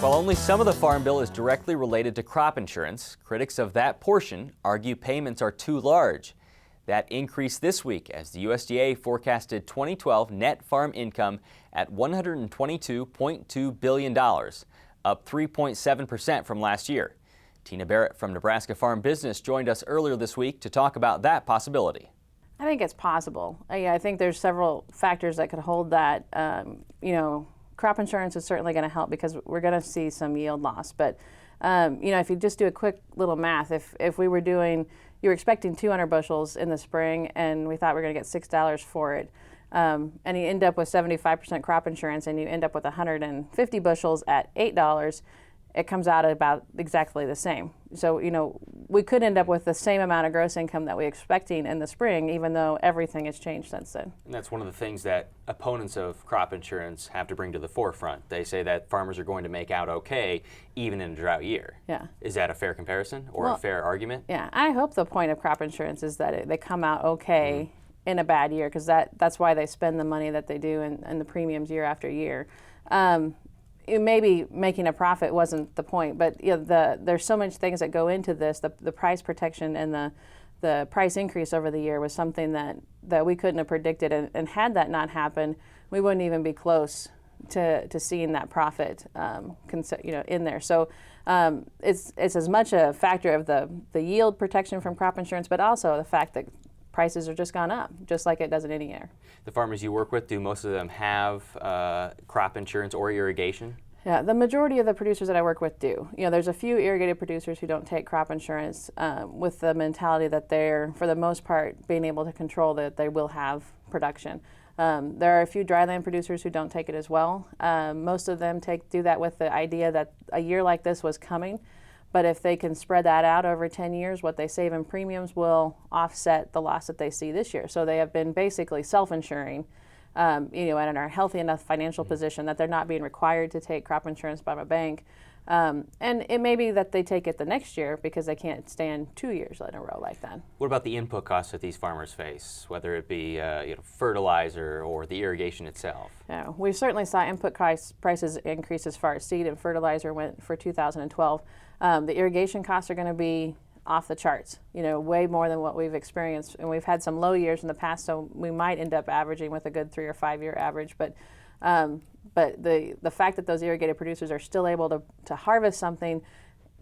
While only some of the Farm Bill is directly related to crop insurance, critics of that portion argue payments are too large. That increased this week as the USDA forecasted 2012 net farm income at $122.2 billion, up 3.7% from last year. Tina Barrett from Nebraska Farm Business joined us earlier this week to talk about that possibility. I think it's possible. I think there's several factors that could hold that. Crop insurance is certainly going to help because we're going to see some yield loss. But if you just do a quick little math, if we were doing, you were expecting 200 bushels in the spring, and we thought we were going to get $6 for it, and you end up with 75% crop insurance, and you end up with 150 bushels at $8. It comes out at about exactly the same. So, we could end up with the same amount of gross income that we were expecting in the spring, even though everything has changed since then. And that's one of the things that opponents of crop insurance have to bring to the forefront. They say that farmers are going to make out okay, even in a drought year. Yeah. Is that a fair comparison or a fair argument? Yeah, I hope the point of crop insurance is that they come out okay in a bad year, because that's why they spend the money that they do and the premiums year after year. Maybe making a profit wasn't the point, but there's so many things that go into this. The price protection and the price increase over the year was something that we couldn't have predicted, and had that not happened, we wouldn't even be close to seeing that profit in there. So it's as much a factor of the yield protection from crop insurance, but also the fact that prices are just gone up, just like it does in any year. The farmers you work with, do most of them have crop insurance or irrigation? Yeah, the majority of the producers that I work with do. There's a few irrigated producers who don't take crop insurance with the mentality that they're, for the most part, being able to control that they will have production. There are a few dryland producers who don't take it as well. Most of them do that with the idea that a year like this was coming. But if they can spread that out over 10 years, what they save in premiums will offset the loss that they see this year. So they have been basically self-insuring, and are a healthy enough financial position that they're not being required to take crop insurance by a bank. And it may be that they take it the next year because they can't stand 2 years in a row like that. What about the input costs that these farmers face, whether it be fertilizer or the irrigation itself? Yeah, we certainly saw input prices increase as far as seed and fertilizer went for 2012. The irrigation costs are going to be off the charts, way more than what we've experienced. And we've had some low years in the past, so we might end up averaging with a good 3 or 5 year average. But the fact that those irrigated producers are still able to harvest something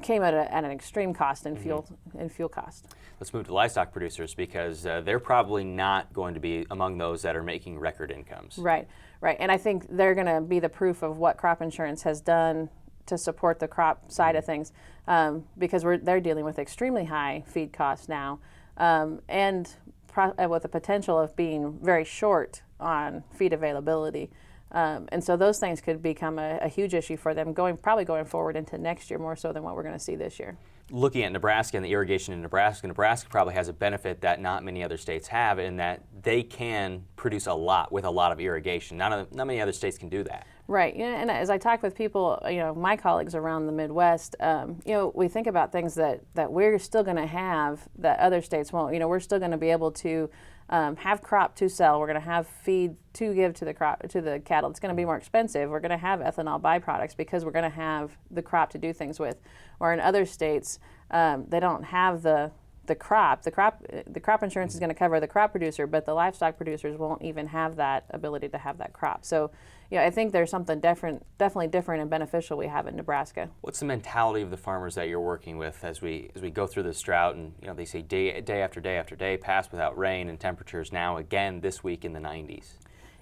came at an extreme cost in fuel cost. Let's move to livestock producers, because they're probably not going to be among those that are making record incomes. Right. And I think they're going to be the proof of what crop insurance has done to support the crop side of things, because they're dealing with extremely high feed costs now, and with the potential of being very short on feed availability. And so those things could become a huge issue for them probably going forward into next year, more so than what we're going to see this year. Looking at Nebraska and the irrigation in Nebraska probably has a benefit that not many other states have, in that they can produce a lot with a lot of irrigation. Not many other states can do that. Right, and as I talk with people, my colleagues around the Midwest, we think about things that we're still going to have that other states won't. We're still going to be able to have crop to sell. We're going to have feed to give to the cattle. It's going to be more expensive. We're going to have ethanol byproducts because we're going to have the crop to do things with. Or in other states, they don't have the crop. The crop insurance is going to cover the crop producer, but the livestock producers won't even have that ability to have that crop. So, I think there's something definitely different and beneficial we have in Nebraska. What's the mentality of the farmers that you're working with as we go through this drought, and they say day after day after day pass without rain, and temperatures now again this week in the 90s?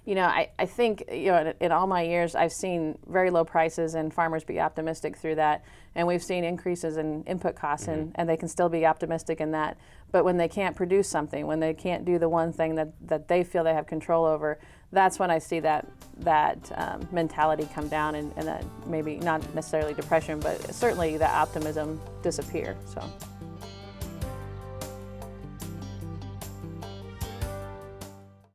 I think, in all my years, I've seen very low prices and farmers be optimistic through that. And we've seen increases in input costs, and they can still be optimistic in that. But when they can't produce something, when they can't do the one thing that they feel they have control over, that's when I see that mentality come down, and that maybe not necessarily depression, but certainly the optimism disappear. So.